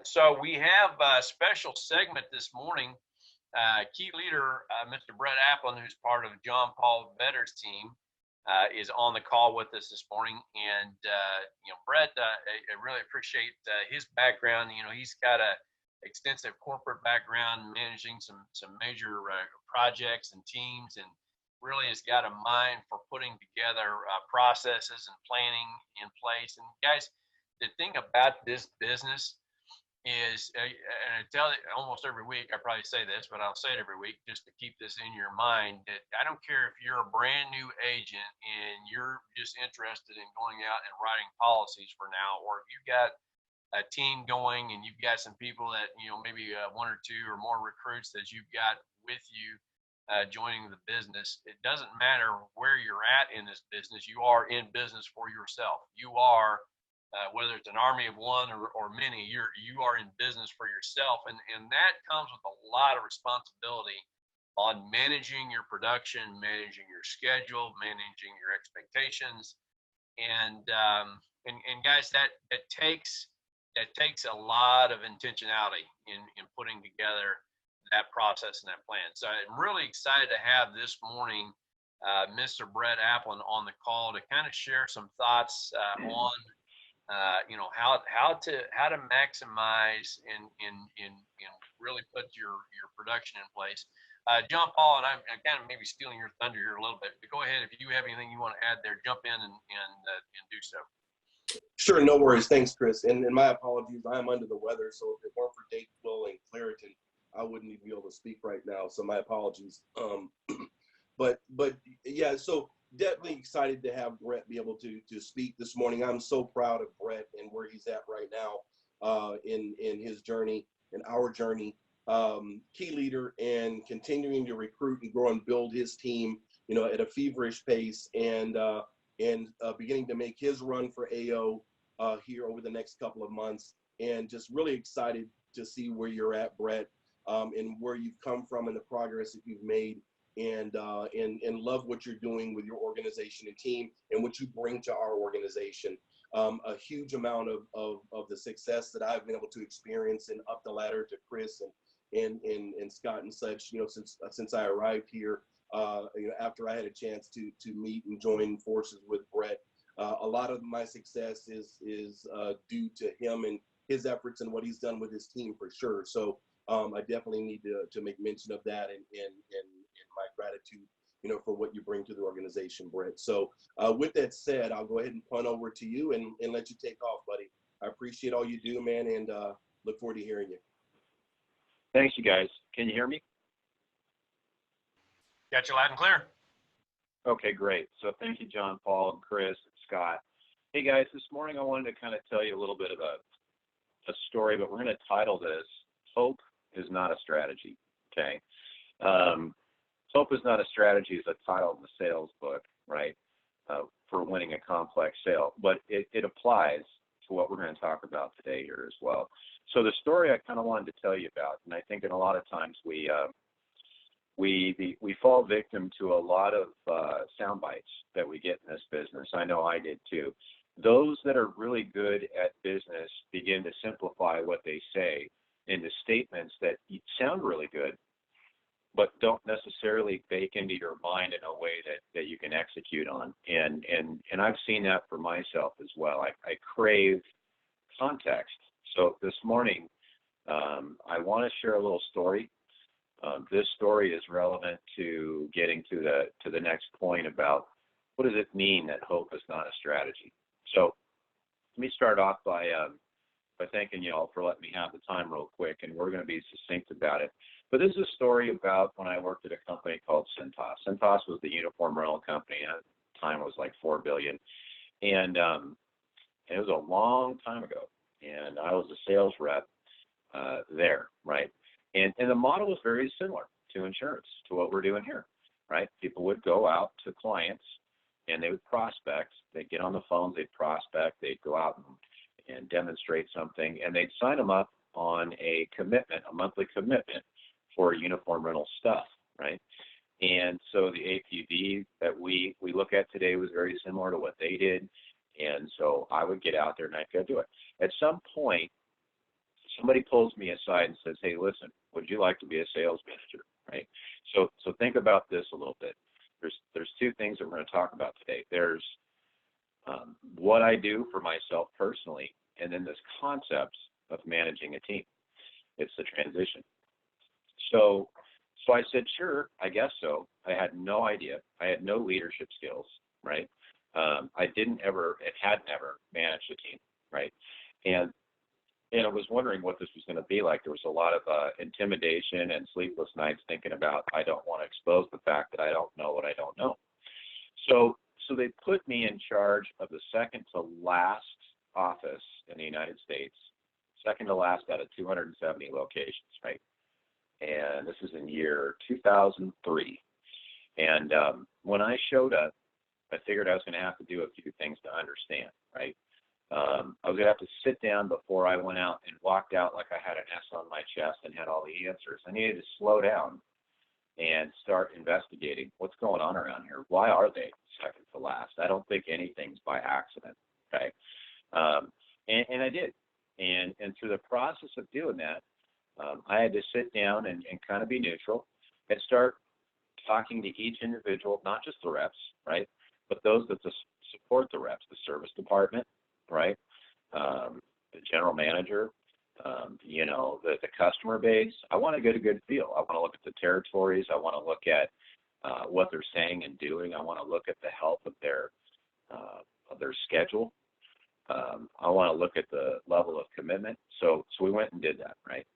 So we have a special segment this morning. Key leader, Mr. Bret Aplin, who's part of John Paul Vetter's team, is on the call with us this morning. And, Bret, I really appreciate his background. He's got a extensive corporate background managing some major projects and teams, and really has got a mind for putting together processes and planning in place. And guys, the thing about this business is, and I tell it almost every week, I probably say this, but I'll say it every week just to keep this in your mind, that I don't care if you're a brand new agent and you're just interested in going out and writing policies for now, or if you've got a team going and you've got some people that, maybe one or two or more recruits that you've got with you joining the business. It doesn't matter where you're at in this business. You are in business for yourself. You are, whether it's an army of one or many, you are in business for yourself. And that comes with a lot of responsibility on managing your production, managing your schedule, managing your expectations. And guys, that takes a lot of intentionality in putting together that process and that plan. So I'm really excited to have this morning Mr. Bret Aplin on the call to kind of share some thoughts on how to maximize and really put your production in place. John Paul, and I'm kind of maybe stealing your thunder here a little bit, but go ahead. If you have anything you want to add there, jump in and do so. Sure, no worries. Thanks, Chris. And my apologies. I'm under the weather, so if it weren't for Dave Will and Claritin, I wouldn't even be able to speak right now. So my apologies. But yeah, so definitely excited to have Bret be able to speak this morning. I'm so proud of Bret and where he's at right now in his journey and our journey. Key leader and continuing to recruit and grow and build his team, at a feverish pace, and beginning to make his run for AO here over the next couple of months. And just really excited to see where you're at, Bret, and where you've come from and the progress that you've made, and love what you're doing with your organization and team and what you bring to our organization. A huge amount of the success that I've been able to experience and up the ladder to Chris and Scott and such, since I arrived here, after I had a chance to meet and join forces with Bret. A lot of my success is due to him and his efforts and what he's done with his team, for sure. So I definitely need to make mention of that and my gratitude, for what you bring to the organization, Bret. So with that said, I'll go ahead and punt over to you and let you take off, buddy. I appreciate all you do, man, and look forward to hearing you. Thanks, you guys. Can you hear me? Got you loud and clear. Okay, great. So thank you, John Paul and Chris and Scott. Hey, guys, this morning I wanted to kind of tell you a little bit about a story, but we're going to title this Hope is Not a Strategy, okay? Hope is Not a Strategy is a title in the sales book, right, for winning a complex sale, but it applies to what we're going to talk about today here as well. So the story I kind of wanted to tell you about, and I think that a lot of times we fall victim to a lot of sound bites that we get in this business. I know I did too. Those that are really good at business begin to simplify what they say into statements that sound really good, but don't necessarily bake into your mind in a way that you can execute on. And I've seen that for myself as well. I crave context. So this morning, I want to share a little story. This story is relevant to getting to the next point about what does it mean that hope is not a strategy. So let me start off by thanking you all for letting me have the time real quick, and we're going to be succinct about it. But this is a story about when I worked at a company called Cintas. Cintas was the uniform rental company. At the time, it was like $4 billion. And it was a long time ago. And I was a sales rep there, right? And the model was very similar to insurance, to what we're doing here, right? People would go out to clients and they would prospect. They'd get on the phones, they'd prospect, they'd go out and demonstrate something, and they'd sign them up on a commitment, a monthly commitment for uniform rental stuff, right? And so the APV that we look at today was very similar to what they did. And so I would get out there and I'd go do it. At some point, somebody pulls me aside and says, hey, listen, would you like to be a sales manager, right? So think about this a little bit. There's two things that we're going to talk about today. There's what I do for myself personally, and then this concept of managing a team. It's the transition. So I said, sure, I guess so. I had no idea. I had no leadership skills, right? I hadn't ever managed a team, right? And I was wondering what this was going to be like. There was a lot of intimidation and sleepless nights thinking about, I don't want to expose the fact that I don't know what I don't know. So they put me in charge of the second to last office in the United States, second to last out of 270 locations, right? And this is in year 2003. And when I showed up, I figured I was going to have to do a few things to understand, right? I was going to have to sit down before I went out and walked out like I had an S on my chest and had all the answers. I needed to slow down and start investigating what's going on around here. Why are they second to last? I don't think anything's by accident, okay? And I did. And through the process of doing that, I had to sit down and kind of be neutral and start talking to each individual, not just the reps, right, but those that support the reps, the service department, right, the general manager, the customer base. I want to get a good feel. I want to look at the territories. I want to look at what they're saying and doing. I want to look at the health of their schedule. I want to look at the level of commitment. So we went and did that, right?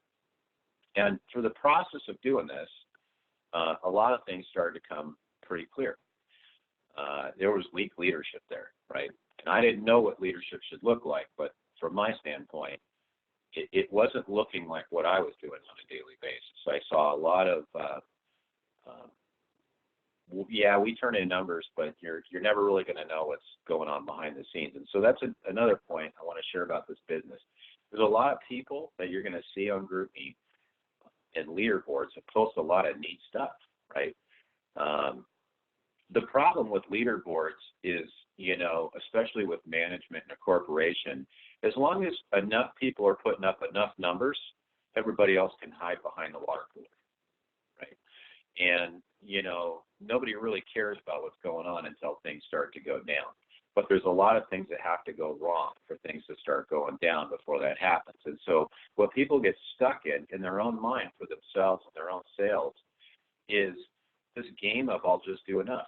And through the process of doing this, a lot of things started to come pretty clear. There was weak leadership there, right? And I didn't know what leadership should look like, but from my standpoint, it wasn't looking like what I was doing on a daily basis. I saw a lot of, we turn in numbers, but you're never really going to know what's going on behind the scenes. And so that's another point I want to share about this business. There's a lot of people that you're going to see on GroupMe and leaderboards that post a lot of neat stuff, right? The problem with leaderboards is, especially with management in a corporation, as long as enough people are putting up enough numbers, everybody else can hide behind the water cooler, right? And, nobody really cares about what's going on until things start to go down. But there's a lot of things that have to go wrong for things to start going down before that happens. And so what people get stuck in their own mind for themselves and their own sales is this game of I'll just do enough.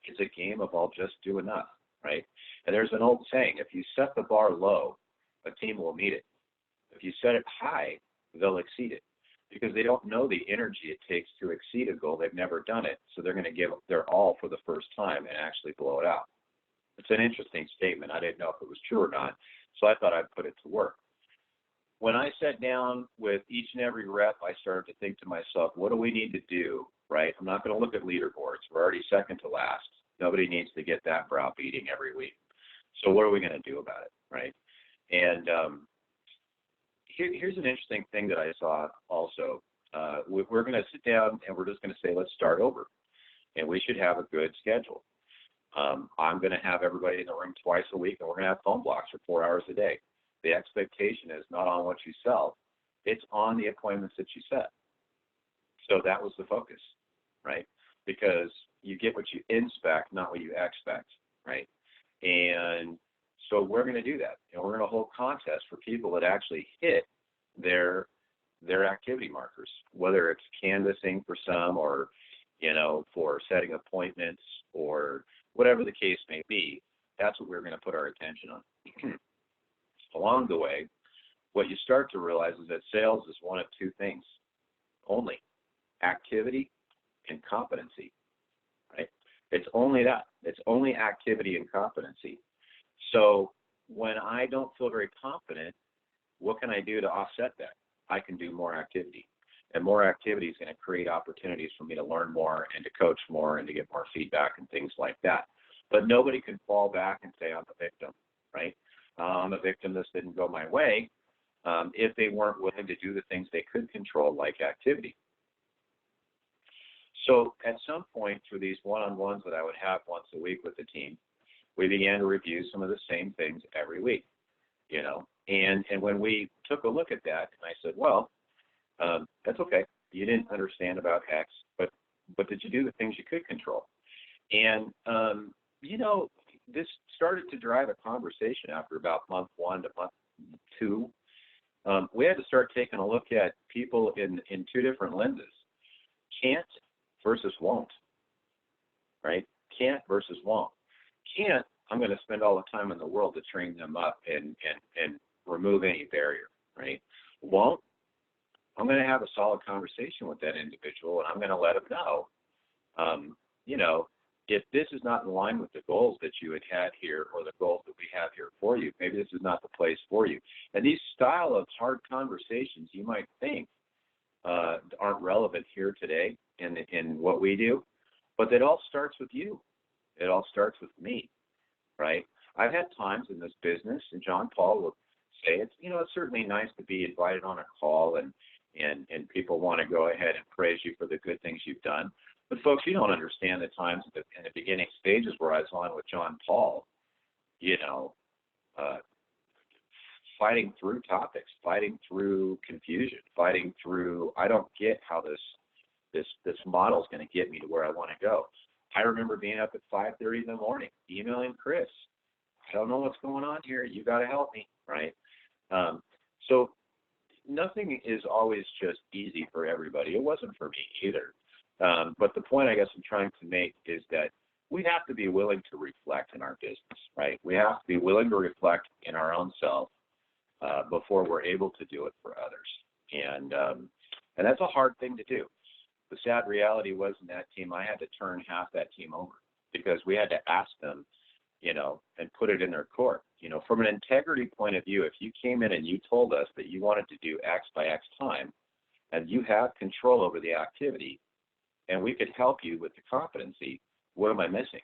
It's a game of I'll just do enough, right? And there's an old saying, if you set the bar low, a team will meet it. If you set it high, they'll exceed it. Because they don't know the energy it takes to exceed a goal. They've never done it. So they're going to give their all for the first time and actually blow it out. It's an interesting statement. I didn't know if it was true or not. So I thought I'd put it to work. When I sat down with each and every rep, I started to think to myself, what do we need to do, right? I'm not going to look at leaderboards. We're already second to last. Nobody needs to get that browbeating every week. So what are we going to do about it, right? And here's an interesting thing that I saw also. We're going to sit down and we're just going to say, let's start over. And we should have a good schedule. I'm going to have everybody in the room twice a week, and we're going to have phone blocks for 4 hours a day. The expectation is not on what you sell. It's on the appointments that you set. So that was the focus, right? Because you get what you inspect, not what you expect, right? And so we're going to do that. We're going to hold contests for people that actually hit their activity markers, whether it's canvassing for some or, for setting appointments or whatever the case may be. That's what we're going to put our attention on. Along the way, what you start to realize is that sales is one of two things only, activity and competency, right? It's only that. It's only activity and competency. So when I don't feel very confident, what can I do to offset that? I can do more activity. And more activity is going to create opportunities for me to learn more and to coach more and to get more feedback and things like that. But nobody can fall back and say, I'm a victim, right? I'm a victim, this didn't go my way, if they weren't willing to do the things they could control, like activity. So at some point through these one-on-ones that I would have once a week with the team, we began to review some of the same things every week. And when we took a look at that, and I said, well, that's okay. You didn't understand about X, but did you do the things you could control? And, this started to drive a conversation after about month 1 to month 2. We had to start taking a look at people in 2 different lenses. Can't versus won't, right? Can't versus won't. Can't, I'm going to spend all the time in the world to train them up and remove any barrier, right? Won't, I'm going to have a solid conversation with that individual, and I'm going to let them know, if this is not in line with the goals that you had here or the goals that we have here for you, maybe this is not the place for you. And these style of hard conversations you might think aren't relevant here today in what we do, but it all starts with you. It all starts with me, right? I've had times in this business, and John Paul will say it's certainly nice to be invited on a call and people want to go ahead and praise you for the good things you've done. But folks, you don't understand the times in the beginning stages where I was on with John Paul, fighting through topics, fighting through confusion, fighting through, I don't get how this model is going to get me to where I want to go. I remember being up at 5:30 in the morning, emailing Chris. I don't know what's going on here. You got to help me, right? So nothing is always just easy for everybody. It wasn't for me either. But the point I guess I'm trying to make is that we have to be willing to reflect in our business, right? We have to be willing to reflect in our own self before we're able to do it for others. And that's a hard thing to do. The sad reality was in that team, I had to turn half that team over because we had to ask them, and put it in their court. From an integrity point of view, if you came in and you told us that you wanted to do X by X time, and you have control over the activity, and we could help you with the competency, what am I missing,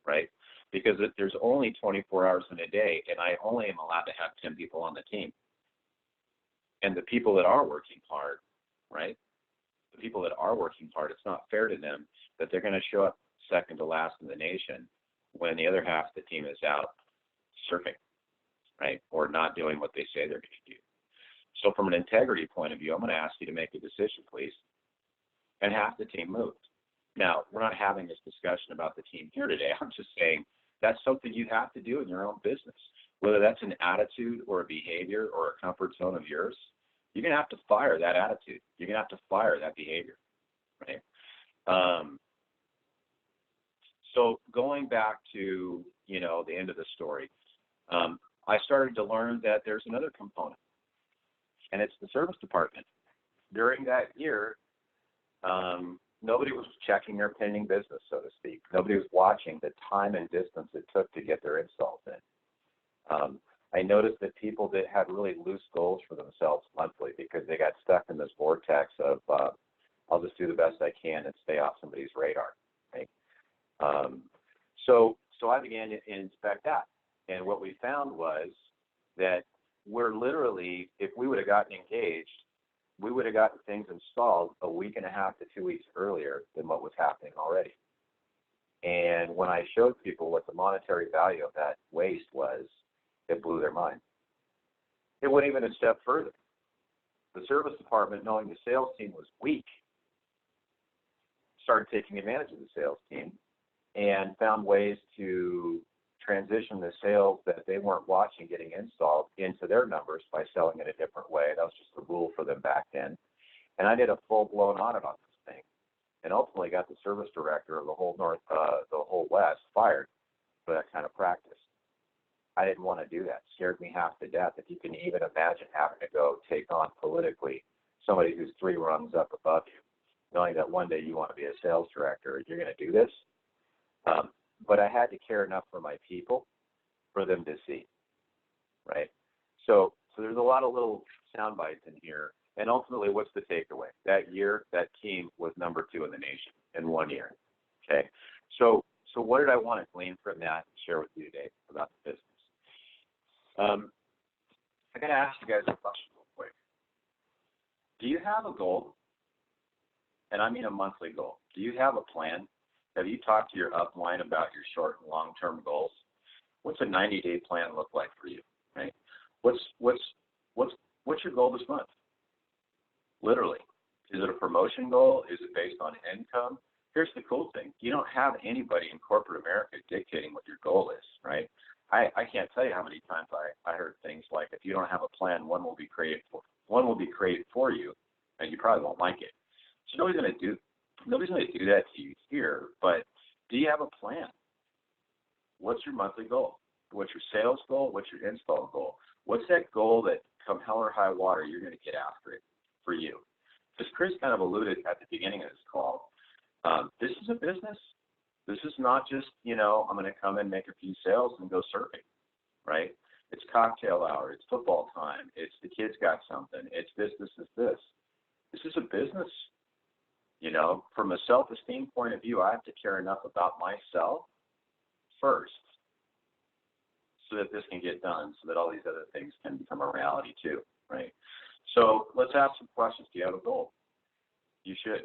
right? Because there's only 24 hours in a day, and I only am allowed to have 10 people on the team. And the people that are working hard, right? The people that are working hard, it's not fair to them that they're going to show up second to last in the nation when the other half of the team is out surfing, right? Or not doing what they say they're going to do. So from an integrity point of view, I'm going to ask you to make a decision, please. And half the team moved. Now, we're not having this discussion about the team here today. I'm just saying that's something you have to do in your own business. Whether that's an attitude or a behavior or a comfort zone of yours, you're going to have to fire that attitude. You're going to have to fire that behavior, right? So going back to, the end of the story, I started to learn that there's another component, and it's the service department. During that year, nobody was checking their pending business, so to speak. Nobody was watching the time and distance it took to get their installs in. I noticed that people that had really loose goals for themselves monthly because they got stuck in this vortex of I'll just do the best I can and stay off somebody's radar. Right? So I began to inspect that. And what we found was that we're literally, if we would have gotten engaged, we would have gotten things installed a week and a half to 2 weeks earlier than what was happening already. And when I showed people what the monetary value of that waste was, it blew their mind. It went even a step further. The service department, knowing the sales team was weak, started taking advantage of the sales team and found ways to transition the sales that they weren't watching getting installed into their numbers by selling it a different way. That was just the rule for them back then. And I did a full-blown audit on this thing and ultimately got the service director of the whole whole West fired for that kind of practice. I didn't want to do that. It scared me half to death. If you can even imagine having to go take on politically somebody who's 3 rungs up above you, knowing that one day you want to be a sales director, you're going to do this. But I had to care enough for my people for them to see, right? So there's a lot of little sound bites in here. And ultimately, what's the takeaway? That year, that team was number 2 in the nation in 1 year, okay? So what did I want to glean from that and share with you today about the business? I got to ask you guys a question real quick. Do you have a goal? And I mean a monthly goal. Do you have a plan? Have you talked to your upline about your short and long-term goals? What's a 90-day plan look like for you, right? What's what's your goal this month? Literally. Is it a promotion goal? Is it based on income? Here's the cool thing. You don't have anybody in corporate America dictating what your goal is, right? I can't tell you how many times I heard things like, if you don't have a plan, one will be created for you, and you probably won't like it. So nobody's going to do that to you here, but do you have a plan? What's your monthly goal? What's your sales goal? What's your install goal? What's that goal that come hell or high water, you're going to get after it for you? Because Chris kind of alluded at the beginning of this call, this is a business. This is not just, I'm going to come and make a few sales and go surfing, right? It's cocktail hour. It's football time. It's the kids got something. It's this. This is a business. From a self-esteem point of view, I have to care enough about myself first so that this can get done, so that all these other things can become a reality too, right? So let's ask some questions. Do you have a goal? You should.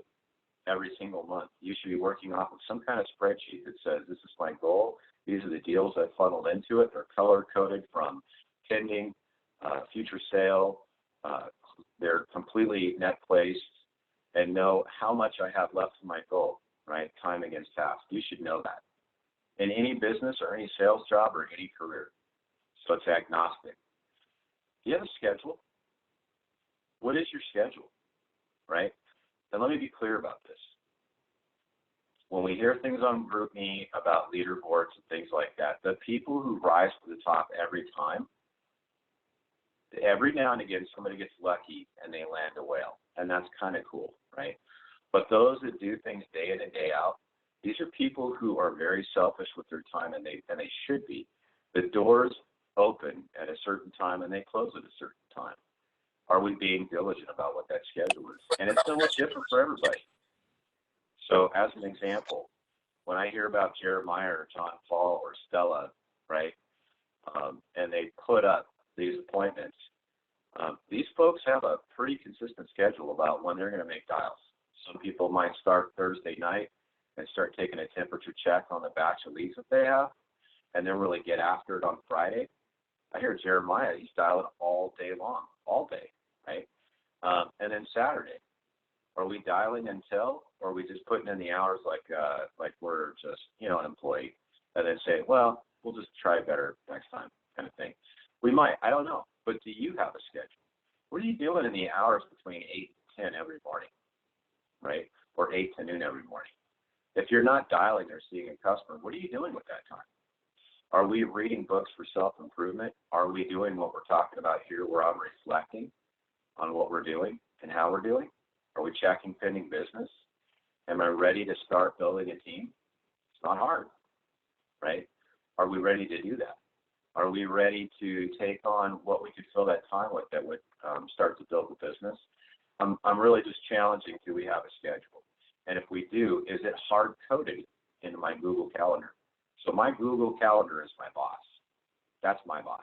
Every single month, you should be working off of some kind of spreadsheet that says, this is my goal. These are the deals I funneled into it. They're color-coded from pending, future sale. They're completely net placed, and know how much I have left in my goal, right? Time against task. You should know that in any business or any sales job or any career. So it's agnostic. Do you have a schedule? What is your schedule, right? And let me be clear about this. When we hear things on GroupMe about leaderboards and things like that, the people who rise to the top every time, every now and again somebody gets lucky and they land a whale, and that's kind of cool, right? But those that do things day in and day out, these are people who are very selfish with their time, and they should be. The doors open at a certain time and they close at a certain time. Are we being diligent about what that schedule is? And it's somewhat different for everybody. So as an example, when I hear about Jeremiah or John Paul or Stella, right, and they put up these appointments, these folks have a pretty consistent schedule about when they're going to make dials. Some people might start Thursday night and start taking a temperature check on the batch of leads that they have, and then really get after it on Friday. I hear Jeremiah, he's dialing all day long, all day, right? And then Saturday, are we dialing until, or are we just putting in the hours like we're just, an employee, and then say, well, we'll just try better next time kind of thing? We might, I don't know, but do you have a schedule? What are you doing in the hours between 8 and 10 every morning, right? Or 8 to noon every morning? If you're not dialing or seeing a customer, what are you doing with that time? Are we reading books for self-improvement? Are we doing what we're talking about here, where I'm reflecting on what we're doing and how we're doing? Are we checking pending business? Am I ready to start building a team? It's not hard, right? Are we ready to do that? Are we ready to take on what we could fill that time with that would start to build the business? I'm really just challenging, do we have a schedule? And if we do, is it hard-coded into my Google Calendar? So my Google Calendar is my boss. That's my boss.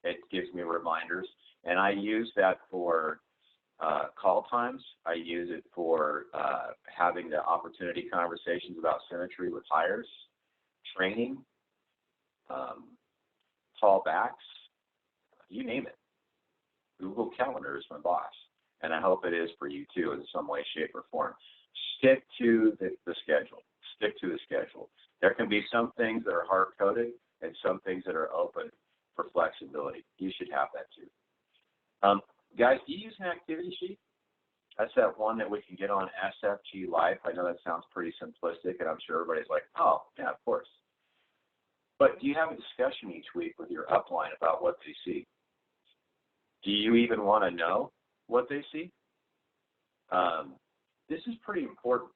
It gives me reminders, and I use that for call times. I use it for having the opportunity conversations about symmetry with hires, training, callbacks, you name it. Google Calendar is my boss, and I hope it is for you too in some way, shape, or form. Stick to the schedule. Stick to the schedule. There can be some things that are hard-coded and some things that are open for flexibility. You should have that too. Guys, do you use an activity sheet? That's that one that we can get on SFG Life. I know that sounds pretty simplistic, and I'm sure everybody's like, oh, yeah, of course. But do you have a discussion each week with your upline about what they see? Do you even want to know what they see? This is pretty important.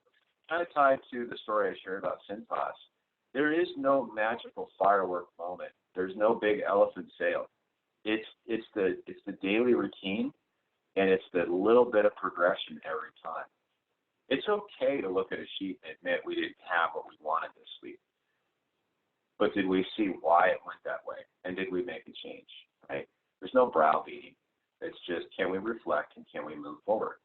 Kind of tied to the story I shared about Cintas. There is no magical firework moment. There's no big elephant sale. It's the daily routine, and it's the little bit of progression every time. It's okay to look at a sheet and admit we didn't have what we wanted this week. But did we see why it went that way? And did we make a change, right? There's no browbeating. It's just, can we reflect and can we move forward?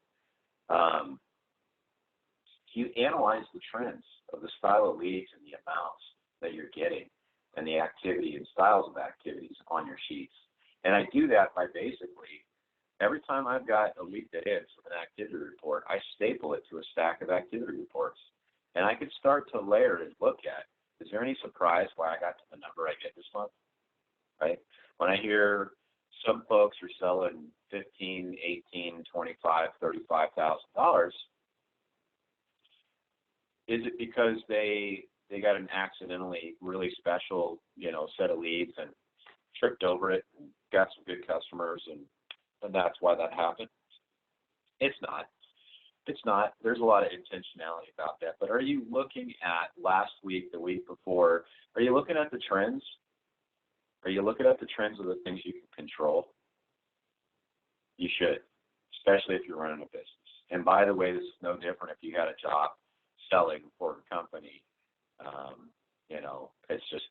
You analyze the trends of the style of leads and the amounts that you're getting and the activity and styles of activities on your sheets. And I do that by basically, every time I've got a lead that hits with an activity report, I staple it to a stack of activity reports. And I can start to layer and look at, is there any surprise why I got to the number I get this month, right? When I hear some folks are selling $15, $18, $25, $35,000, is it because they got an accidentally really special, set of leads and tripped over it and got some good customers and that's why that happened? It's not. It's not. There's a lot of intentionality about that. But are you looking at last week, the week before? Are you looking at the trends? Are you looking at the trends of the things you can control? You should, especially if you're running a business. And by the way, this is no different if you had a job selling for a company. It's just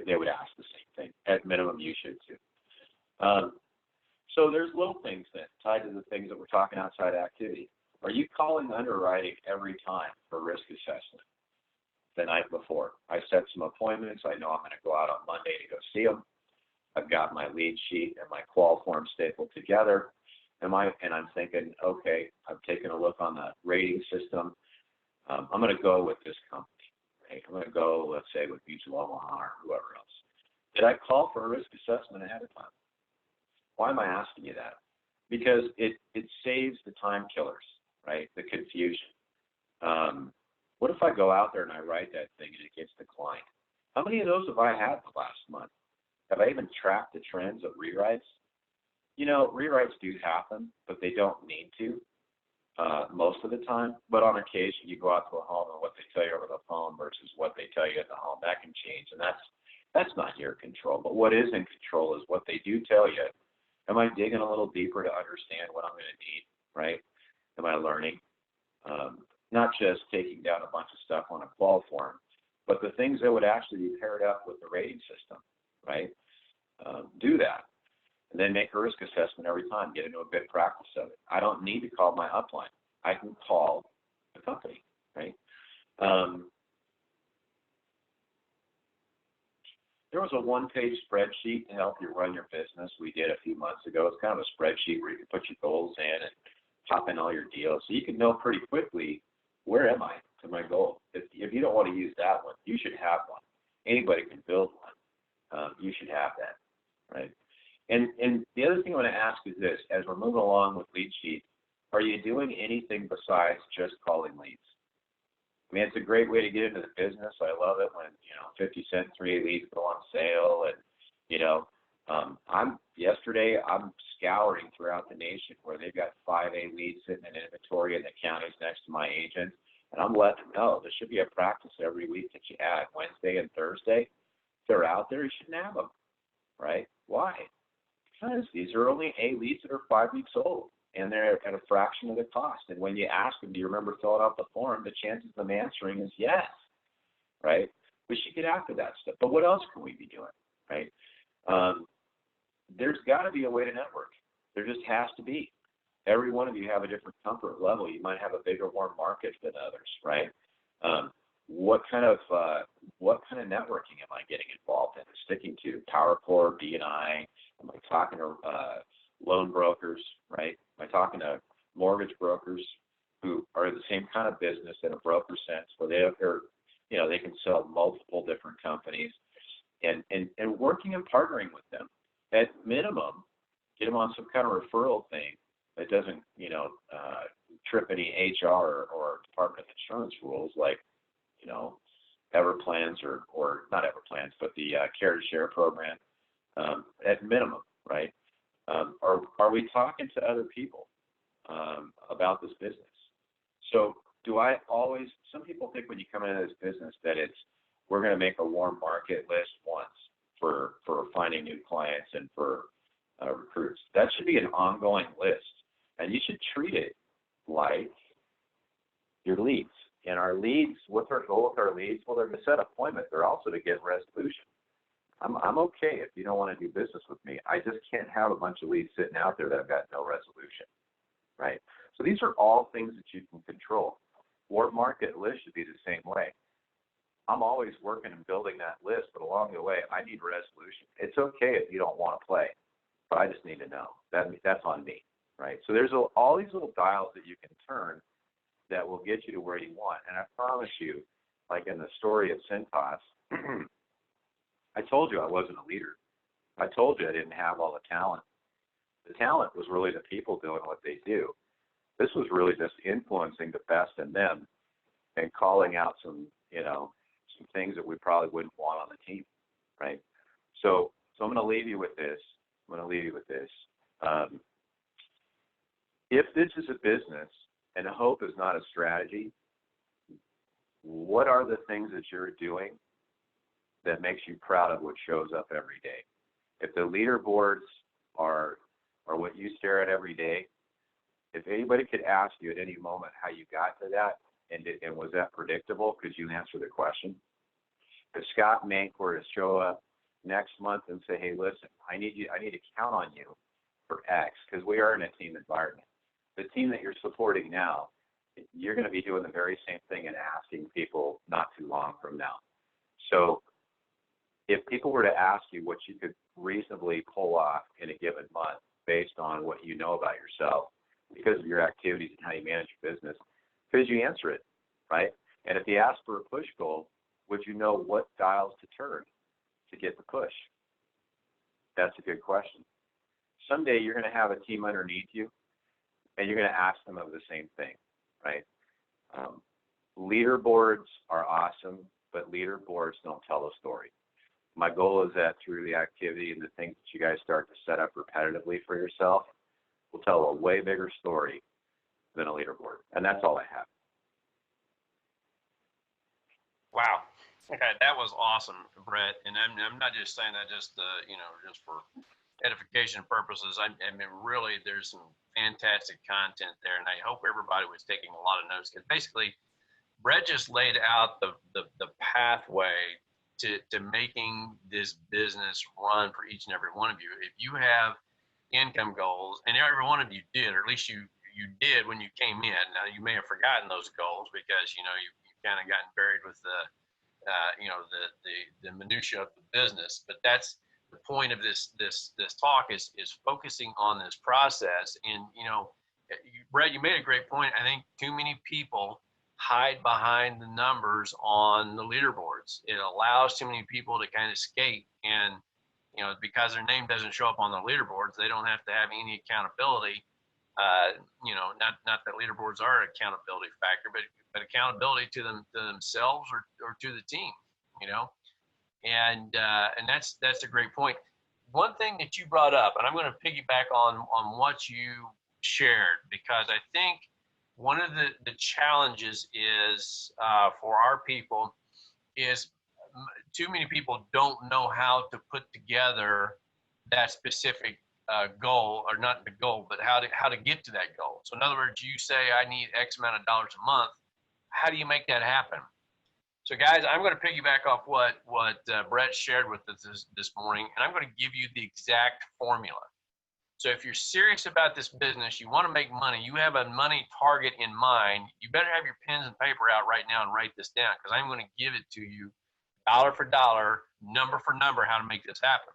they would ask the same thing. At minimum, you should too. So there's little things that tied to the things that we're talking outside activity. Are you calling underwriting every time for risk assessment the night before? I set some appointments. I know I'm going to go out on Monday to go see them. I've got my lead sheet and my qual form stapled together. And I'm thinking, okay, I've taken a look on the rating system. I'm going to go with this company. Right? I'm going to go, let's say, with Mutual Omaha or whoever else. Did I call for a risk assessment ahead of time? Why am I asking you that? Because it saves the time killers, right? The confusion. What if I go out there and I write that thing and it gets declined? How many of those have I had the last month? Have I even tracked the trends of rewrites? Rewrites do happen, but they don't need to most of the time. But on occasion, you go out to a home and what they tell you over the phone versus what they tell you at the home, that can change. And that's not your control. But what is in control is what they do tell you. Am I digging a little deeper to understand what I'm going to need, right? Am I learning? Not just taking down a bunch of stuff on a qual form, but the things that would actually be paired up with the rating system, right? Do that. And then make a risk assessment every time. Get into a bit practice of it. I don't need to call my upline. I can call the company, right? There was a one-page spreadsheet to help you run your business we did a few months ago. It's kind of a spreadsheet where you can put your goals in and pop in all your deals. So you can know pretty quickly, where am I to my goal? If you don't want to use that one, you should have one. Anybody can build one. You should have that, right? And the other thing I want to ask is this. As we're moving along with lead sheet, are you doing anything besides just calling leads? I mean, it's a great way to get into the business. I love it when, 50-cent 3A leads go on sale. And, I'm scouring throughout the nation where they've got 5A leads sitting in inventory in the counties next to my agent. And I'm letting them know there should be a practice every week that you add Wednesday and Thursday. If they're out there, you should nab them, right? Why? Because these are only A leads that are 5 weeks old. And they're at a fraction of the cost. And when you ask them, do you remember filling out the form, the chances of them answering is yes, right? We should get after that stuff. But what else can we be doing, right? There's got to be a way to network. There just has to be. Every one of you have a different comfort level. You might have a bigger, warm market than others, right? What kind of networking am I getting involved in? Sticking to PowerCore, BNI? Am I talking to loan brokers, right? Am I talking to mortgage brokers who are the same kind of business in a broker sense, where they can sell multiple different companies, and working and partnering with them at minimum, get them on some kind of referral thing that doesn't trip any HR or Department of Insurance rules like Everplans or not Everplans, but the Care to Share program at minimum, right? Are we talking to other people about this business? So some people think when you come into this business that we're going to make a warm market list once for finding new clients and for recruits. That should be an ongoing list. And you should treat it like your leads. And our leads, what's our goal with our leads? Well, they're to set appointments. They're also to get resolution. I'm okay if you don't want to do business with me. I just can't have a bunch of leads sitting out there that have got no resolution, right? So these are all things that you can control. Warm market list should be the same way. I'm always working and building that list, but along the way, I need resolution. It's okay if you don't want to play. but I just need to know. That's on me, right? So there's all these little dials that you can turn that will get you to where you want. And I promise you, like in the story of Cintas, I told you I wasn't a leader. I told you I didn't have all the talent. The talent was really the people doing what they do. This was really just influencing the best in them and calling out some things that we probably wouldn't want on the team, right? So I'm going to leave you with this. If this is a business and hope is not a strategy, what are the things that you're doing that makes you proud of what shows up every day? If the leaderboards are what you stare at every day, if anybody could ask you at any moment how you got to that, and was that predictable, could you answer the question? If Scott Mank were to show up next month and say, hey, listen, I need to count on you for X, because we are in a team environment. The team that you're supporting now, you're going to be doing the very same thing and asking people not too long from now. So if people were to ask you what you could reasonably pull off in a given month based on what you know about yourself, because of your activities and how you manage your business, could you answer it, right? And if you ask for a push goal, would you know what dials to turn to get the push? That's a good question. Someday you're going to have a team underneath you, and you're going to ask them of the same thing, right? Leaderboards are awesome, but leaderboards don't tell a story. My goal is that through the activity and the things that you guys start to set up repetitively for yourself, will tell a way bigger story than a leaderboard. And that's all I have. Wow. Okay, that was awesome, Bret. And I'm not just saying that just just for edification purposes. I mean, really, there's some fantastic content there, and I hope everybody was taking a lot of notes, because basically, Bret just laid out the pathway to making this business run for each and every one of you. If you have income goals, and every one of you did, or at least you did when you came in. Now you may have forgotten those goals because you kind of gotten buried with the minutia of the business. But that's the point of this talk is focusing on this process. And Bret, you made a great point. I think too many people hide behind the numbers on the leaderboards. It allows too many people to kind of skate, and because their name doesn't show up on the leaderboards, they don't have to have any accountability. Not that leaderboards are an accountability factor, but accountability to themselves or to the team. And that's a great point. One thing that you brought up, and I'm going to piggyback on what you shared, because I think one of the challenges is for our people is too many people don't know how to put together that specific goal, or not the goal, but how to get to that goal. So in other words, you say I need X amount of dollars a month. How do you make that happen? So guys, I'm going to piggyback off what Bret shared with us this morning, and I'm going to give you the exact formula. So if you're serious about this business, you want to make money, you have a money target in mind, you better have your pens and paper out right now and write this down, because I'm going to give it to you dollar for dollar, number for number, how to make this happen.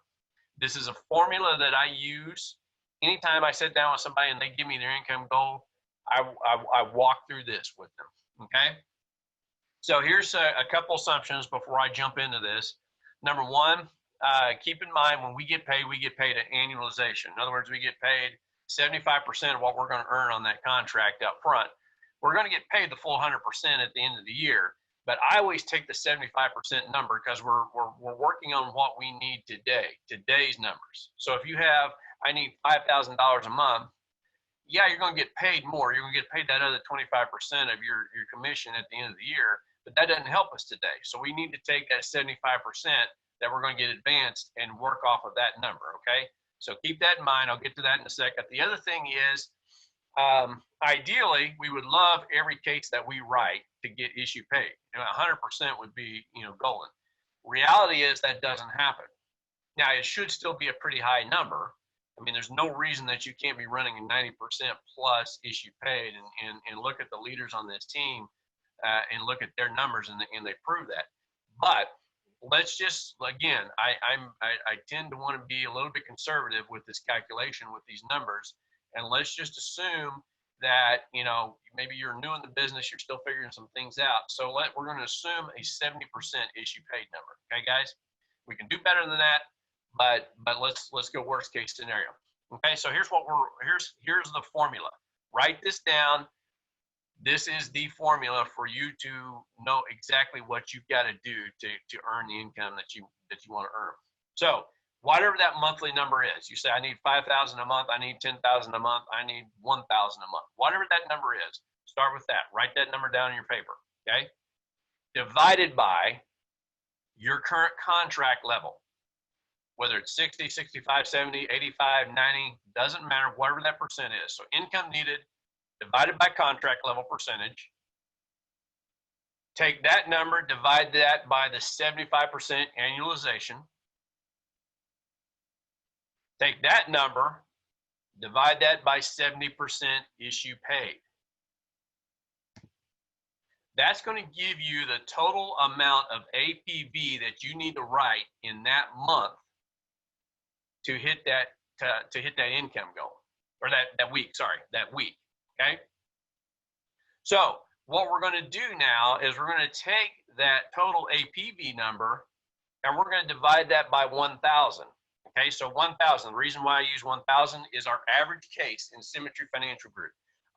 This is a formula that I use anytime I sit down with somebody and they give me their income goal. I walk through this with them. Okay. So here's a couple assumptions before I jump into this. Number one, keep in mind when we get paid at annualization. In other words, we get paid 75% of what we're going to earn on that contract up front. We're going to get paid the full 100% at the end of the year. But I always take the 75% number, because we're working on what we need today, today's numbers. So if you have, I need $5,000 a month, yeah, you're going to get paid more. You're going to get paid that other 25% of your commission at the end of the year, but that doesn't help us today. So we need to take that 75% that we're going to get advanced and work off of that number, okay? So keep that in mind. I'll get to that in a second. The other thing is, ideally, we would love every case that we write to get issue paid. 100% would be, golden. Reality is that doesn't happen. Now, it should still be a pretty high number. I mean, there's no reason that you can't be running a 90% plus issue paid, and look at the leaders on this team and look at their numbers, and they prove that. But let's just, again, I tend to want to be a little bit conservative with this calculation with these numbers, and let's just assume that, you know, maybe you're new in the business, you're still figuring some things out. So we're going to assume a 70% issue paid number. Okay, guys, we can do better than that, but let's go worst case scenario. Okay, so here's the formula. Write this down. This is the formula for you to know exactly what you've got to do to earn the income that you want to earn. So whatever that monthly number is, you say, I need 5,000 a month, I need 10,000 a month, I need 1,000 a month, whatever that number is, start with that. Write that number down in your paper, okay? Divided by your current contract level, whether it's 60, 65, 70, 85, 90, doesn't matter, whatever that percent is. So income needed divided by contract level percentage. Take that number, divide that by the 75% annualization. Take that number, divide that by 70% issue paid. That's going to give you the total amount of APV that you need to write in that month to hit that income goal, or that week. Okay. So what we're going to do now is we're going to take that total APV number and we're going to divide that by 1,000. Okay, so 1,000. The reason why I use 1,000 is our average case in Symmetry Financial Group.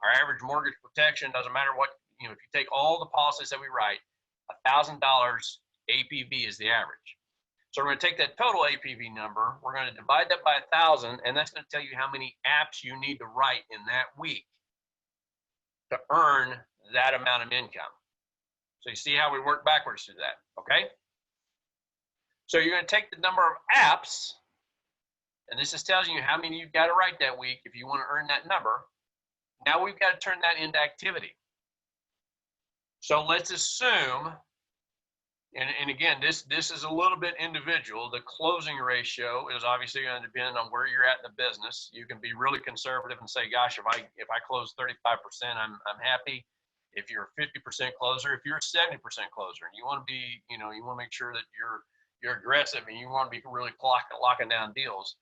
Our average mortgage protection, doesn't matter what, you know, if you take all the policies that we write, $1,000 APV is the average. So we're going to take that total APV number, we're going to divide that by 1,000, and that's going to tell you how many apps you need to write in that week to earn that amount of income. So you see how we work backwards through that, okay? So you're going to take the number of apps, and this is telling you how many you've got to write that week if you want to earn that number. Now we've got to turn that into activity. So let's assume, and again, this is a little bit individual. The closing ratio is obviously going to depend on where you're at in the business. You can be really conservative and say, gosh, if I close 35%, I'm happy. If you're a 50% closer, if you're a 70% closer, and you want to be, you know, you want to make sure that you're aggressive and you want to be really locking down deals,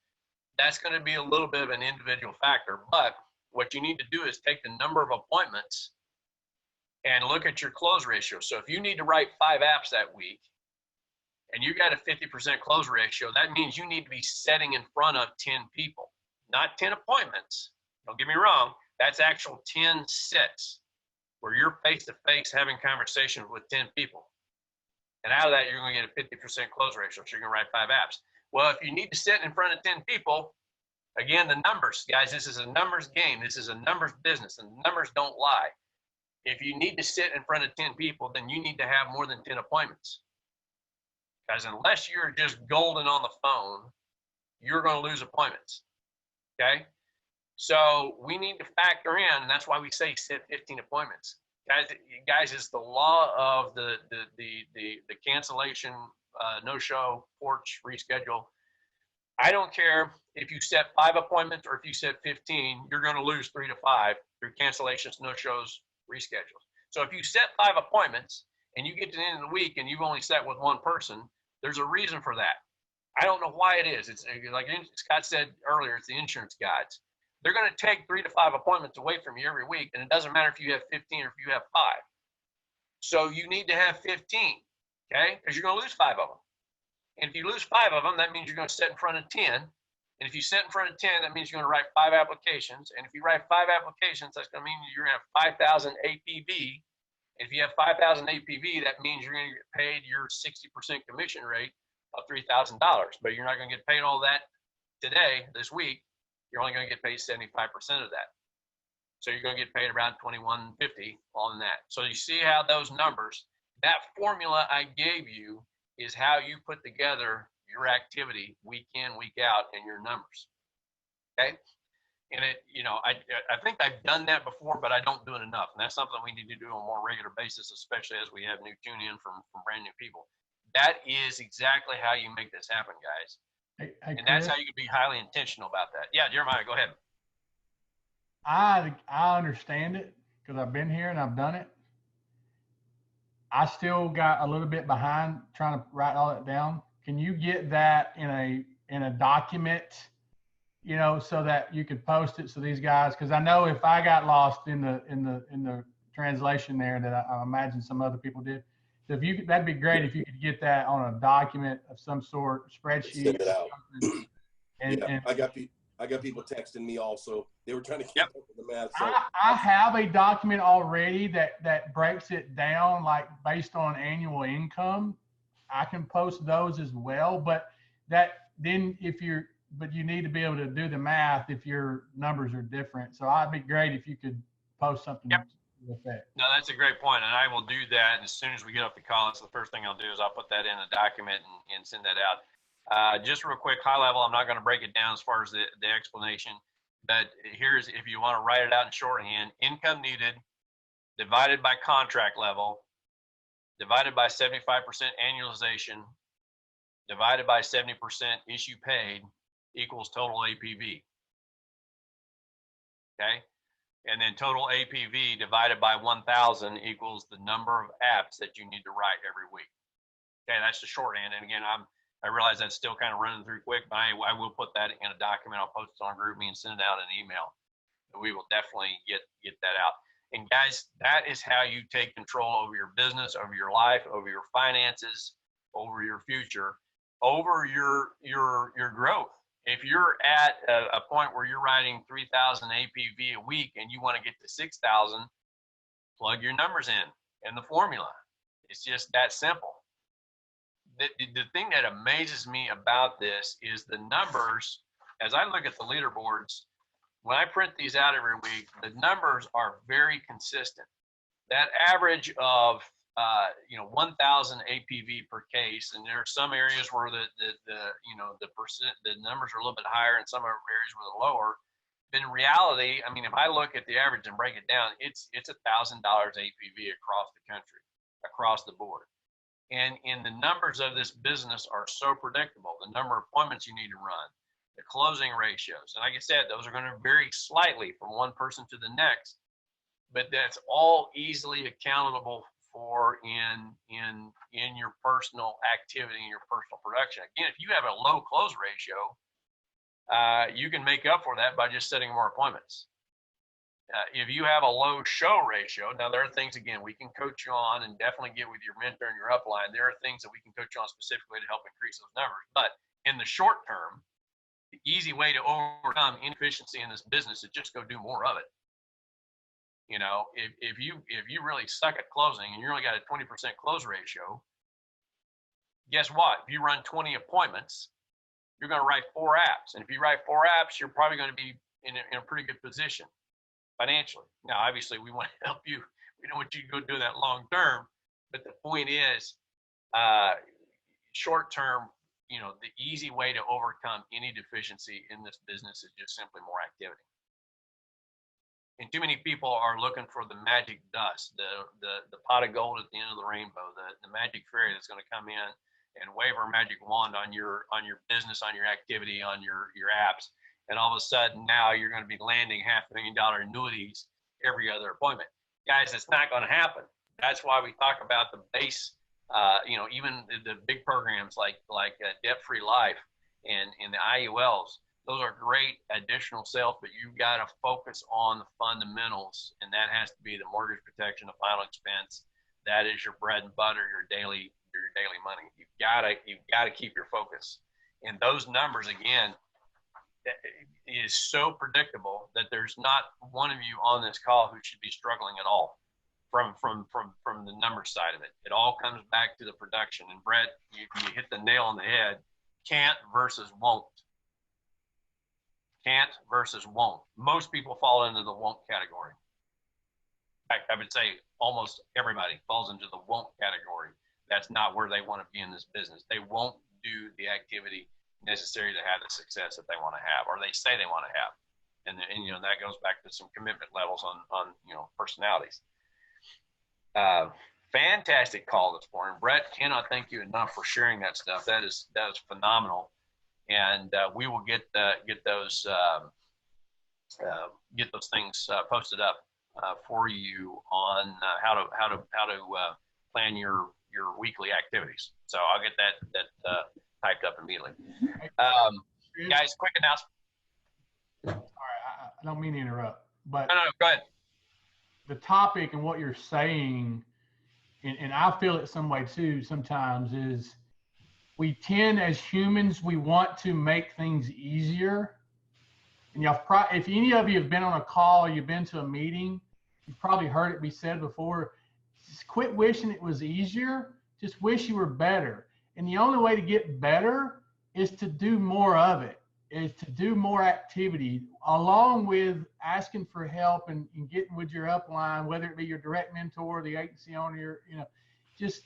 that's going to be a little bit of an individual factor. But what you need to do is take the number of appointments and look at your close ratio. So if you need to write 5 apps that week and you got a 50% close ratio, that means you need to be setting in front of 10 people, not 10 appointments. Don't get me wrong. That's actual 10 sets where you're face-to-face having conversations with 10 people. And out of that, you're going to get a 50% close ratio. So you're going to write 5 apps. Well, if you need to sit in front of 10 people, again, the numbers, guys, this is a numbers game. This is a numbers business, and numbers don't lie. If you need to sit in front of 10 people, then you need to have more than 10 appointments. Because unless you're just golden on the phone, you're going to lose appointments. Okay? So we need to factor in, and that's why we say set 15 appointments. Guys, it's the law of the cancellation, no-show, porch, reschedule. I don't care if you set 5 appointments or if you set 15, you're going to lose 3 to 5 through cancellations, no-shows, reschedules. So if you set 5 appointments and you get to the end of the week and you've only set with one person, there's a reason for that. I don't know why it is. It's like Scott said earlier, it's the insurance guides. They're going to take 3 to 5 appointments away from you every week, and it doesn't matter if you have 15 or if you have 5. So you need to have 15, okay? Because you're going to lose 5 of them. And if you lose 5 of them, that means you're going to sit in front of 10. And if you sit in front of 10, that means you're going to write 5 applications. And if you write 5 applications, that's going to mean you're going to have 5,000 APV. And if you have 5,000 APV, that means you're going to get paid your 60% commission rate of $3,000. But you're not going to get paid all that today, this week. You're only going to get paid 75% of that. So you're going to get paid around $2,150 on that. So you see how those numbers, that formula I gave you is how you put together your activity week in, week out, and your numbers. Okay? And it, you know, I think I've done that before, but I don't do it enough. And that's something we need to do on a more regular basis, especially as we have new tune in from brand new people. That is exactly how you make this happen, guys. And that's how you can be highly intentional about that. Yeah, Jeremiah, go ahead. I understand it because I've been here and I've done it. I still got a little bit behind trying to write all that down. Can you get that in a document, so that you could post it so these guys? Because I know if I got lost in the translation there, that I imagine some other people did. So if you, that'd be great if you could get that on a document of some sort, spreadsheet Send it or out. something. And, Yeah, and I got people texting me also. They were trying to keep up with the math. So I have a document already that breaks it down, like based on annual income. I can post those as well, but that then if you're, but you need to be able to do the math if your numbers are different. So I'd be great if you could post something with that. No, that's a great point, and I will do that. And as soon as we get off the call, that's the first thing I'll do is I'll put that in a document and send that out. Just real quick, high level, I'm not going to break it down as far as the explanation, but here's, if you want to write it out in shorthand: income needed divided by contract level divided by 75% annualization divided by 70% issue paid equals total APV. Okay. And then total APV divided by 1,000 equals the number of apps that you need to write every week. Okay, that's the shorthand. And again, I realize that's still kind of running through quick, but I will put that in a document. I'll post it on GroupMe and send it out in an email. We will definitely get that out. And guys, that is how you take control over your business, over your life, over your finances, over your future, over your growth. If you're at a point where you're writing 3,000 APV a week and you want to get to 6,000, plug your numbers in the formula. It's just that simple. The thing that amazes me about this is the numbers. As I look at the leaderboards, when I print these out every week, the numbers are very consistent. That average of 1,000 APV per case, and there are some areas where the numbers are a little bit higher, and some areas where they're lower. But in reality, I mean, if I look at the average and break it down, it's $1,000 APV across the country, across the board. And the numbers of this business are so predictable. The number of appointments you need to run, the closing ratios, and like I said, those are going to vary slightly from one person to the next, but that's all easily accountable for in your personal activity and your personal production. Again, if you have a low close ratio, you can make up for that by just setting more appointments. If you have a low show ratio, now there are things, again, we can coach you on, and definitely get with your mentor and your upline. There are things that we can coach you on specifically to help increase those numbers. But in the short term, the easy way to overcome inefficiency in this business is just go do more of it. You know, if you really suck at closing and you only got a 20% close ratio, guess what? If you run 20 appointments, you're going to write 4 apps. And if you write 4 apps, you're probably going to be in a pretty good position financially. Now, obviously, we want to help you. We don't want you to go do that long term. But the point is, short term, the easy way to overcome any deficiency in this business is just simply more activity. And too many people are looking for the magic dust, the pot of gold at the end of the rainbow, the magic fairy that's going to come in and wave her magic wand on your business, on your activity, on your apps, and all of a sudden now you're going to be landing $500,000 annuities every other appointment. Guys, it's not going to happen. That's why we talk about the base, even the big programs like Debt-Free Life and the IULs. Those are great additional sales, but you've got to focus on the fundamentals, and that has to be the mortgage protection, the final expense. That is your bread and butter, your daily money. You've got to keep your focus. And those numbers, again, is so predictable that there's not one of you on this call who should be struggling at all from the number side of it. It all comes back to the production. And Bret, you hit the nail on the head. Can't versus won't. Can't versus won't. Most people fall into the won't category. In fact, I would say almost everybody falls into the won't category. That's not where they want to be in this business. They won't do the activity necessary to have the success that they want to have, or they say they want to have. And that goes back to some commitment levels on personalities. Fantastic call this morning. Bret, cannot thank you enough for sharing that stuff. That is phenomenal. And we will get those things posted up for you on how to plan your weekly activities. So I'll get that typed up immediately. Guys, quick announcement. All right, I don't mean to interrupt, but No, go ahead. the topic and what you're saying, and I feel it some way too sometimes, is we tend as humans, we want to make things easier. And if any of you have been on a call or you've been to a meeting, you've probably heard it be said before, just quit wishing it was easier, just wish you were better. And the only way to get better is to do more of it, is to do more activity, along with asking for help and getting with your upline, whether it be your direct mentor, the agency owner, just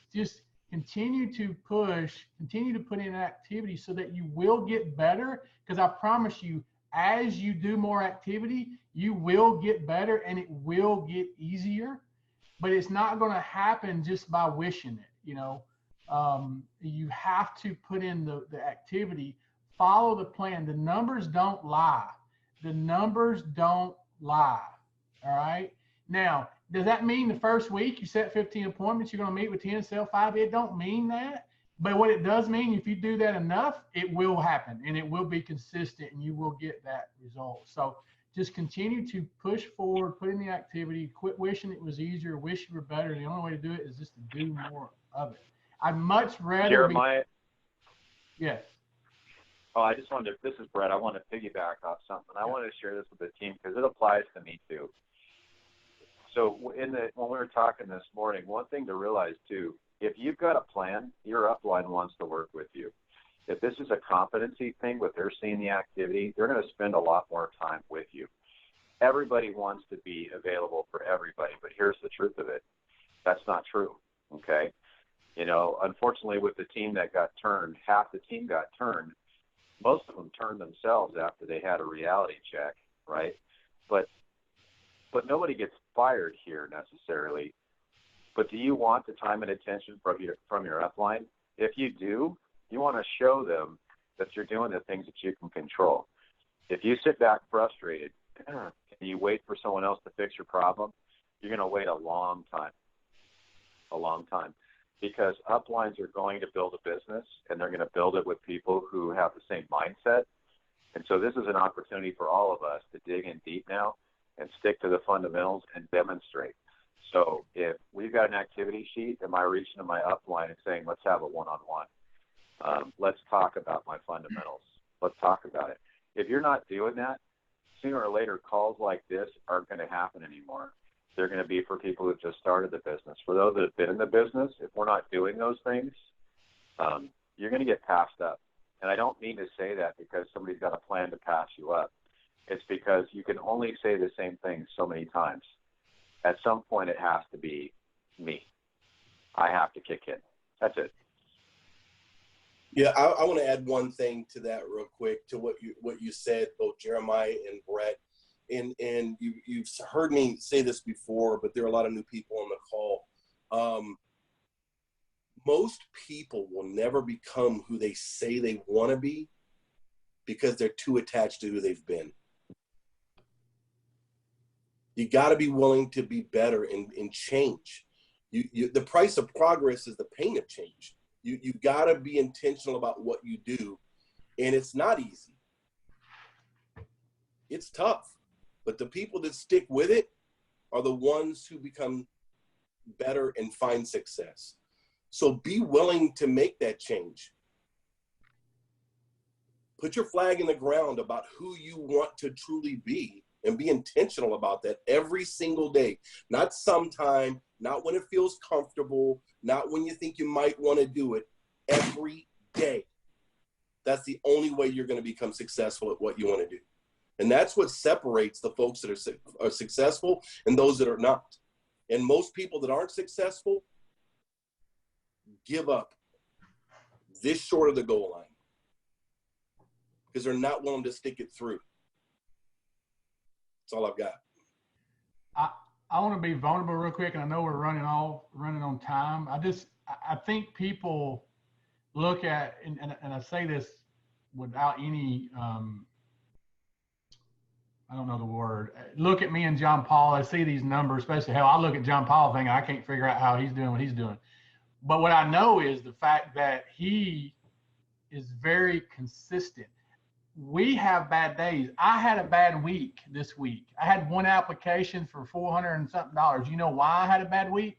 continue to push, continue to put in activity so that you will get better. Because I promise you, as you do more activity, you will get better and it will get easier. But it's not going to happen just by wishing it. You have to put in the activity, follow the plan. The numbers don't lie. The numbers don't lie. All right. Now, does that mean the first week you set 15 appointments, you're going to meet with 10, sell 5? It don't mean that. But what it does mean, if you do that enough, it will happen and it will be consistent and you will get that result. So just continue to push forward, put in the activity, quit wishing it was easier, wish you were better. The only way to do it is just to do more of it. I'd much rather Jeremiah. Yes. Oh, I just wanted to, this is Bret. I want to piggyback off something. I want to share this with the team because it applies to me too. So when we were talking this morning, one thing to realize too, if you've got a plan, your upline wants to work with you. If this is a competency thing, what they're seeing the activity, they're going to spend a lot more time with you. Everybody wants to be available for everybody, but here's the truth of it. That's not true, okay? Unfortunately, with the team that got turned, half the team got turned. Most of them turned themselves after they had a reality check, right? But nobody gets fired here necessarily. But do you want the time and attention from your upline? If you do, you want to show them that you're doing the things that you can control. If you sit back frustrated and you wait for someone else to fix your problem, you're going to wait a long time, because uplines are going to build a business and they're going to build it with people who have the same mindset. And so this is an opportunity for all of us to dig in deep now and stick to the fundamentals and demonstrate. So if we've got an activity sheet, am I reaching to my upline and saying, let's have a one-on-one? Let's talk about my fundamentals. Let's talk about it. If you're not doing that, sooner or later, calls like this aren't going to happen anymore. They're going to be for people who just started the business. For those that have been in the business, if we're not doing those things, you're going to get passed up. And I don't mean to say that because somebody's got a plan to pass you up. It's because you can only say the same thing so many times. At some point, it has to be me. I have to kick in. That's it. Yeah, I want to add one thing to that real quick to what you said, both Jeremiah and Bret. And you've heard me say this before, but there are a lot of new people on the call. Most people will never become who they say they want to be because they're too attached to who they've been. You got to be willing to be better and change. The price of progress is the pain of change. You got to be intentional about what you do, and it's not easy. It's tough, but the people that stick with it are the ones who become better and find success. So be willing to make that change. Put your flag in the ground about who you want to truly be and be intentional about that every single day. Not sometime, not when it feels comfortable, not when you think you might want to do it. Every day. That's the only way you're going to become successful at what you want to do. And that's what separates the folks that are successful and those that are not. And most people that aren't successful give up this short of the goal line because they're not willing to stick it through. That's all I've got. I want to be vulnerable real quick, and I know we're running on time. I think people look at, and I say this without any, I don't know the word. Look at me and John Paul. I see these numbers, especially how I look at John Paul thinking I can't figure out how he's doing what he's doing. But what I know is the fact that he is very consistent. We have bad days. I had a bad week this week. I had one application for $400 and something. You know why I had a bad week?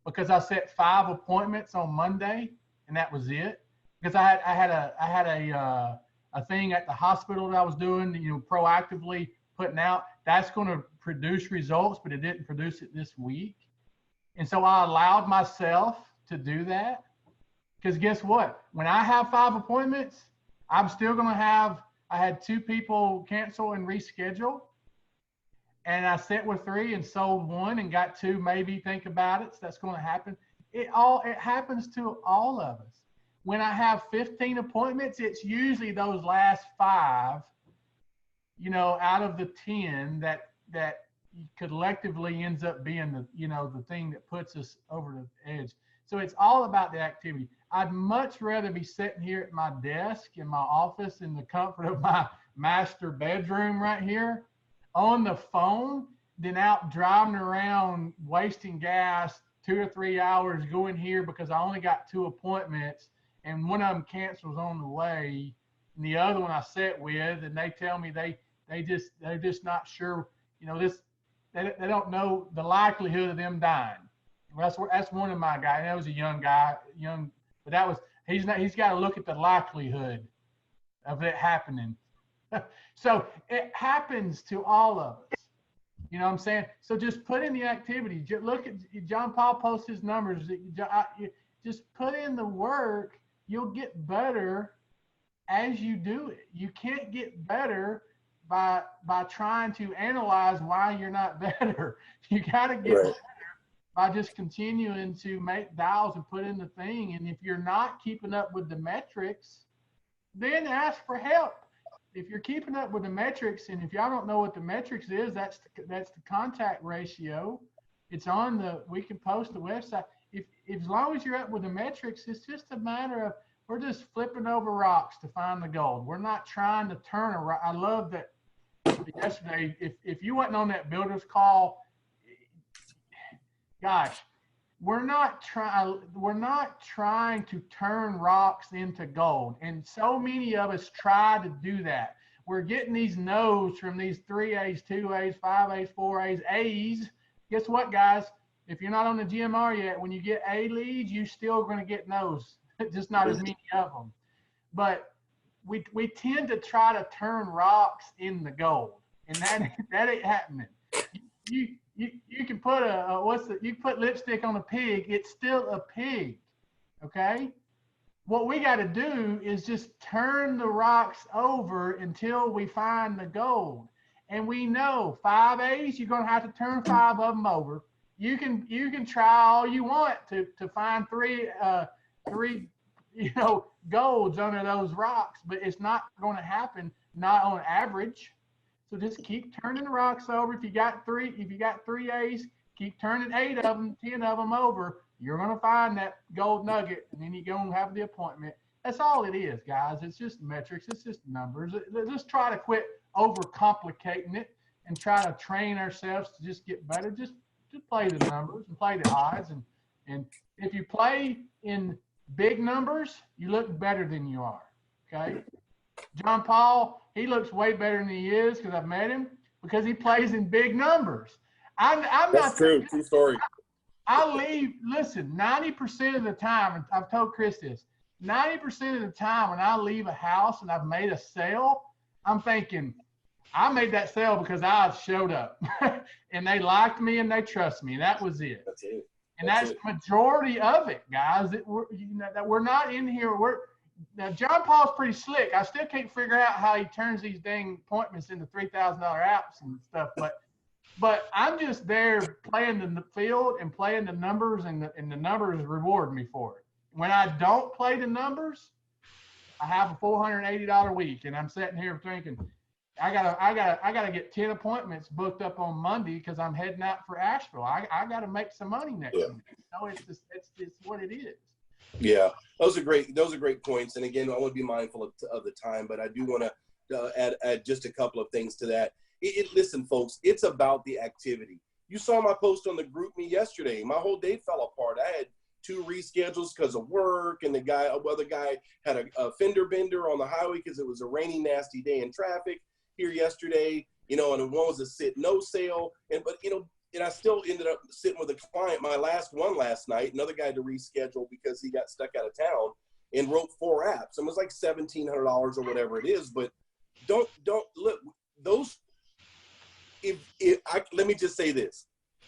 Because I set 5 appointments on Monday, and that was it. Because I had a thing at the hospital that I was doing, proactively putting out. That's going to produce results, but it didn't produce it this week. And so I allowed myself to do that. Because guess what? When I have 5 appointments, I'm still going to have, I had 2 people cancel and reschedule. And I sat with 3 and sold 1 and got 2, maybe think about it. So that's going to happen. It happens to all of us. When I have 15 appointments, it's usually those last 5, out of the 10 that collectively ends up being the thing that puts us over the edge. So it's all about the activity. I'd much rather be sitting here at my desk in my office in the comfort of my master bedroom right here on the phone than out driving around wasting gas 2 or 3 hours going here because I only got 2 appointments and one of them cancels on the way and the other one I sit with and they tell me they're just not sure, they don't know the likelihood of them dying. That's one of my guys. That was a young guy, but he's got to look at the likelihood of it happening. So it happens to all of us. You know what I'm saying? So just put in the activity. Look at John Paul posts his numbers. Just put in the work. You'll get better as you do it. You can't get better by trying to analyze why you're not better. You got to get better by just continuing to make dials and put in the thing. And if you're not keeping up with the metrics, then ask for help. If you're keeping up with the metrics, and if y'all don't know what the metrics is, that's the contact ratio. It's on we can post the website. If as long as you're up with the metrics, it's just a matter of we're just flipping over rocks to find the gold. We're not trying to turn a rock. I love that yesterday. If you wasn't on that builders call, gosh, we're not trying to turn rocks into gold. And so many of us try to do that. We're getting these no's from these 3A's, 2A's, 5A's, 4A's, A's. Guess what, guys? If you're not on the GMR yet, when you get A leads, you're still going to get no's, just not as many of them. But we tend to try to turn rocks into gold, and that ain't happening. You can put you can put lipstick on a pig, it's still a pig. Okay? What we got to do is just turn the rocks over until we find the gold. And we know 5A's, you're going to have to turn 5 of them over. You can try all you want to find three golds under those rocks, but it's not going to happen, not on average. So just keep turning the rocks over. If you got 3 A's, keep turning 8 of them, 10 of them over. You're going to find that gold nugget, and then you're going to have the appointment. That's all it is, guys. It's just metrics. It's just numbers. Just try to quit overcomplicating it and try to train ourselves to just get better. Just play the numbers and play the odds. And if you play in big numbers, you look better than you are, okay? John Paul, he looks way better than he is because I've met him because he plays in big numbers. That's true. True story. Listen, 90% of the time, and I've told Chris this, 90% of the time when I leave a house and I've made a sale, I'm thinking, I made that sale because I showed up and they liked me and they trust me. That was it. That's it. And that's the majority of it, guys. That we're not in here. Now, John Paul's pretty slick. I still can't figure out how he turns these dang appointments into $3,000 apps and stuff. But I'm just there playing the field and playing the numbers, and the numbers reward me for it. When I don't play the numbers, I have a $480 week, and I'm sitting here thinking, I gotta get 10 appointments booked up on Monday because I'm heading out for Asheville. I gotta make some money next week. It's what it is. Yeah, those are great points. And again, I want to be mindful of the time, but I do want to add just a couple of things to that. Listen, folks, it's about the activity. You saw my post on the group me yesterday. My whole day fell apart. I had 2 reschedules because of work, and the other guy had a fender bender on the highway because it was a rainy, nasty day in traffic here yesterday, and one was a sit no sale, and I still ended up sitting with a client, my last one last night, another guy to reschedule because he got stuck out of town, and wrote 4 apps. It was like $1,700 or whatever it is, but don't look those. Let me just say this.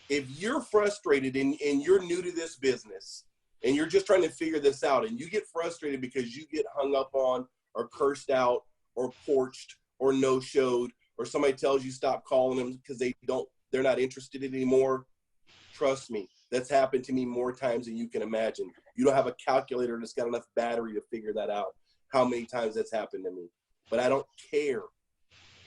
If you're frustrated and you're new to this business and you're just trying to figure this out and you get frustrated because you get hung up on or cursed out or porched or no-showed, or somebody tells you stop calling them because they're not interested anymore, trust me, that's happened to me more times than you can imagine. You don't have a calculator that's got enough battery to figure that out, how many times that's happened to me. But I don't care.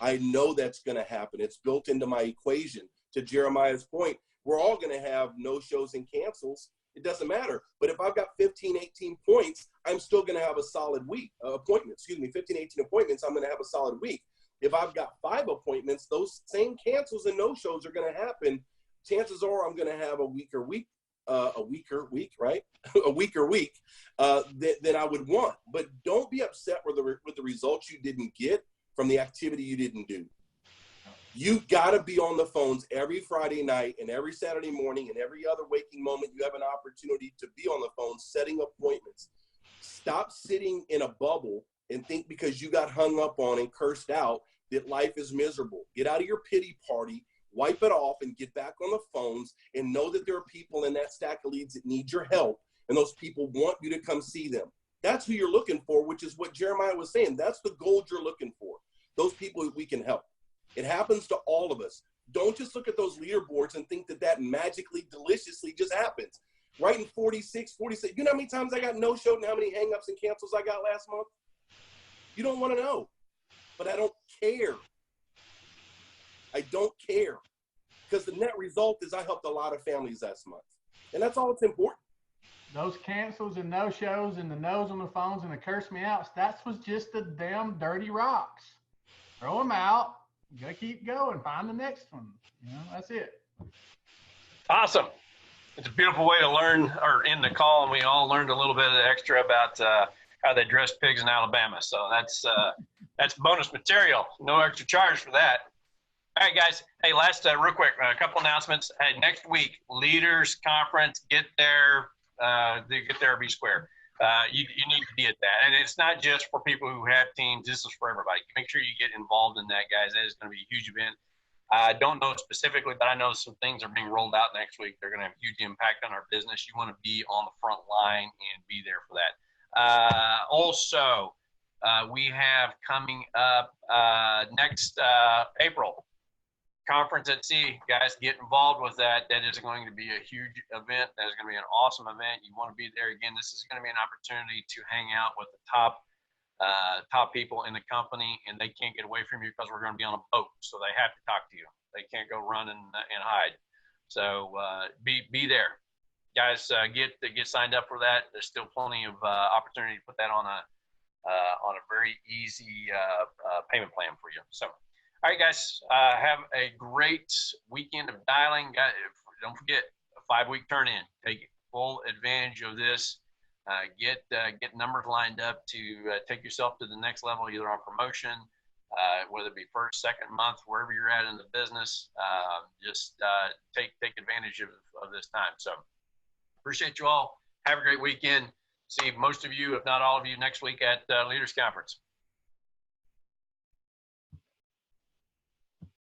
I know that's going to happen. It's built into my equation. To Jeremiah's point, we're all going to have no-shows and cancels. It doesn't matter. But if I've got 15, 18 points, I'm still going to have a solid week. 15, 18 appointments, I'm going to have a solid week. If I've got 5 appointments, those same cancels and no-shows are going to happen. Chances are I'm going to have a weaker week than I would want. But don't be upset with the results you didn't get from the activity you didn't do. You got to be on the phones every Friday night and every Saturday morning and every other waking moment. You have an opportunity to be on the phone setting appointments. Stop sitting in a bubble and think because you got hung up on and cursed out that life is miserable. Get out of your pity party, wipe it off, and get back on the phones and know that there are people in that stack of leads that need your help, and those people want you to come see them. That's who you're looking for, which is what Jeremiah was saying. That's the gold you're looking for. Those people we can help. It happens to all of us. Don't just look at those leaderboards and think that magically, deliciously just happens. Writing 46, you know how many times I got no-showed and how many hang-ups and cancels I got last month? You don't want to know, but I don't care. I don't care, because the net result is I helped a lot of families last month, and that's all that's important. Those cancels and no-shows and the no's on the phones and the curse me outs, that was just the damn dirty rocks. Throw them out. You got to keep going. Find the next one. That's it. Awesome. It's a beautiful way to learn or end the call, and we all learned a little bit of extra about how they dress pigs in Alabama. So that's bonus material. No extra charge for that. All right, guys. Hey, last real quick, a couple announcements. Hey, next week, Leaders Conference. Get there. Be square. You need to be at that, and it's not just for people who have teams. This is for everybody. Make sure you get involved in that, guys. That is going to be a huge event. I don't know specifically, but I know some things are being rolled out next week. They're going to have a huge impact on our business. You want to be on the front line and be there for that. Also, we have coming up next April, Conference at Sea. Guys, get involved with that. That is going to be a huge event. That is going to be an awesome event. You want to be there. Again, this is going to be an opportunity to hang out with the top people in the company, and they can't get away from you because we're going to be on a boat, so they have to talk to you. They can't go run and hide. So be there, guys. Get signed up for that. There's still plenty of opportunity to put that on a very easy payment plan for you. So, all right, guys, have a great weekend of dialing. Don't forget a 5-week turn-in. Take full advantage of this. Get numbers lined up to take yourself to the next level, either on promotion, whether it be first, second month, wherever you're at in the business. Just take advantage of this time. So appreciate you all. Have a great weekend. See most of you, if not all of you, next week at Leaders Conference.